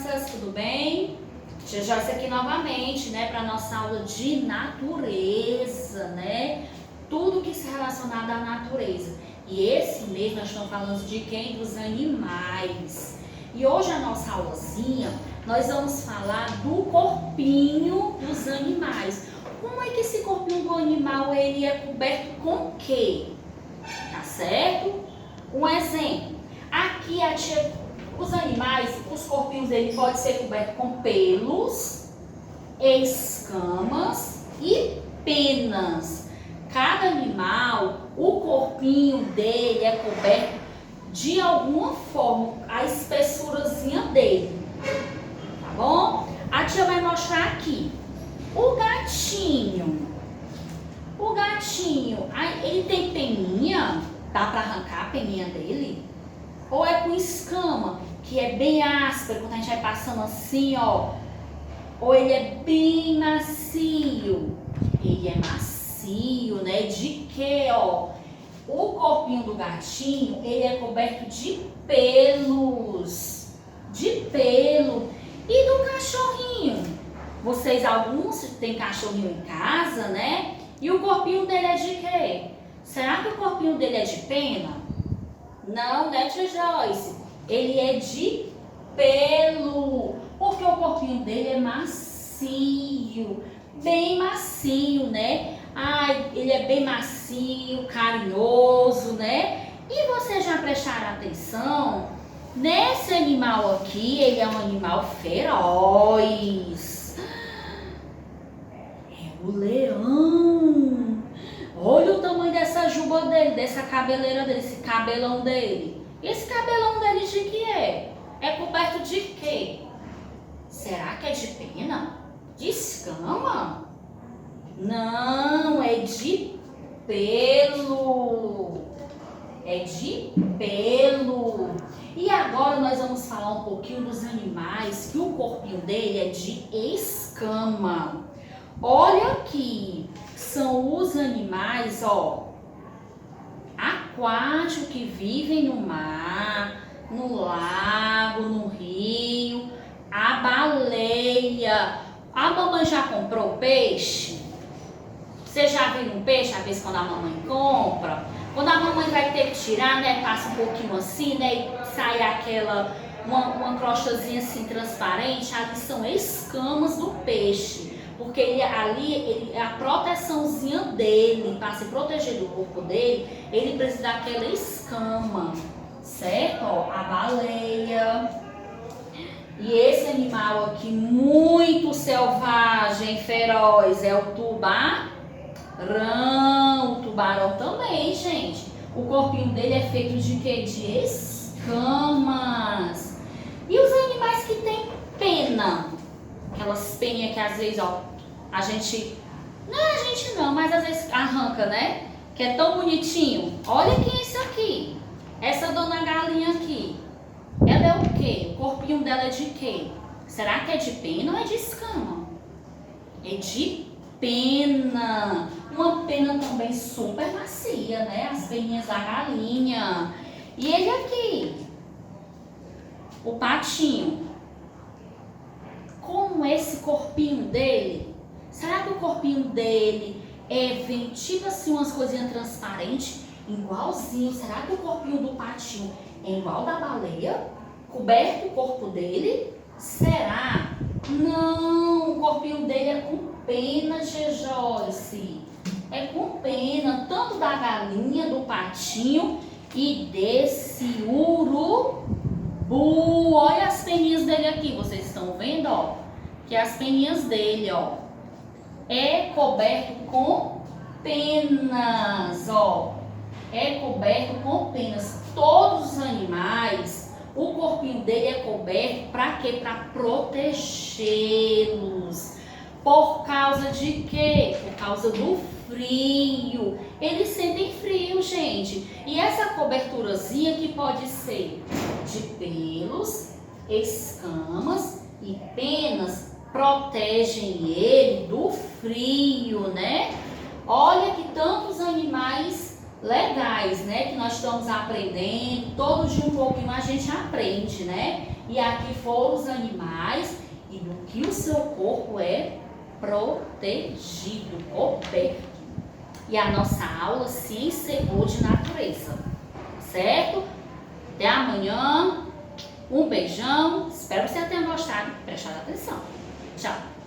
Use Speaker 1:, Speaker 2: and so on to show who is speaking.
Speaker 1: crianças, tudo bem? Tia Joyce aqui novamente, né, para nossa aula de natureza, né? Tudo que se relacionado à natureza. E esse mês nós estamos falando de quem? Dos animais. E hoje a nossa aulazinha, nós vamos falar do corpinho dos animais. Como é que esse corpinho do animal ele é coberto com o quê? Tá certo? Um exemplo. Aqui a tia, os animais, os corpinhos dele podem ser cobertos com pelos, escamas e penas. Cada animal, o corpinho dele é coberto de alguma forma, a espessurazinha dele. Tá bom? A tia vai mostrar aqui. O gatinho, ele tem peninha? Dá para arrancar a peninha dele? Ou é com escama, que é bem áspera, quando a gente vai passando assim, ó. Ou ele é bem macio? Ele é macio, né? De quê, ó? O corpinho do gatinho, ele é coberto de pelos. De pelo. E do cachorrinho? Vocês, alguns têm cachorrinho em casa, né? E o corpinho dele é de quê? Será que o corpinho dele é de pena? Não, né, tia Joyce? Ele é de pelo. Porque o corpinho dele é macio. Bem macio, né? Ai, ele é bem macio, carinhoso, né? E vocês já prestaram atenção? Nesse animal aqui, ele é um animal feroz. É o leão. Olha o tamanho dessa juba dele, dessa cabeleira dele, esse cabelão dele. Esse cabelão dele de que é? É coberto de quê? Será que é de pena? De escama? Não, é de pelo. É de pelo. E agora nós vamos falar um pouquinho dos animais que o corpinho dele é de escama. Olha aqui, são os animais, ó, aquáticos que vivem no mar, no lago, no rio. A baleia. A mamãe já comprou peixe? Você já viu um peixe, às vezes, quando a mamãe compra? Quando a mamãe vai ter que tirar, né, passa um pouquinho assim, né, e sai aquela, uma crostazinha assim transparente, ali são escamas do peixe. Porque ali, a proteçãozinha dele, para se proteger do corpo dele, ele precisa daquela escama, certo? Ó, a baleia. E esse animal aqui, muito selvagem, feroz, é o tubarão. O tubarão também, gente. O corpinho dele é feito de quê? De escamas. E os animais que têm pena? Aquelas peninhas que às vezes, ó, a gente não, mas às vezes arranca, né? Que é tão bonitinho. Olha quem é esse aqui. Essa dona galinha aqui. Ela é o quê? O corpinho dela é de quê? Será que é de pena ou é de escama? É de pena. Uma pena também super macia, né? As peninhas da galinha. E ele aqui, o patinho. Como esse corpinho dele? Será que o corpinho dele vem tipo assim umas coisinhas transparentes, igualzinho? Será que o corpinho do patinho é igual da baleia? Coberto o corpo dele? Será? Não, o corpinho dele é com pena, tia Joyce. É com pena, tanto da galinha, do patinho e desse urubu. Olha as peninhas dele aqui, vocês estão vendo, ó? Que as peninhas dele, ó, é coberto com penas, ó. É coberto com penas. Todos os animais, o corpinho dele é coberto para quê? Para protegê-los. Por causa de quê? Por causa do frio. Eles sentem frio, gente. E essa coberturazinha que pode ser de pelos, escamas e penas protegem ele do frio, né? Olha que tantos animais legais, né? Que nós estamos aprendendo. Todo dia um pouquinho a gente aprende, né? E aqui foram os animais e do que o seu corpo é protegido, coberto. E a nossa aula se encerrou de natureza, certo? Até amanhã. Um beijão. Espero que você tenha gostado e prestado atenção. Tchau.